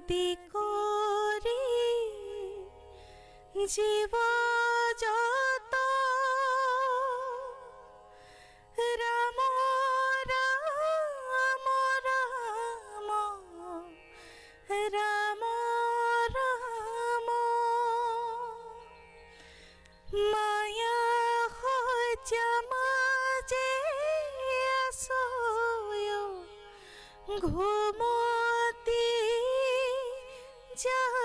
মুদি করি জীব যত রাম রাম রাম রাম রাম মায়া হজামাজে আসয় ঘুমতি যা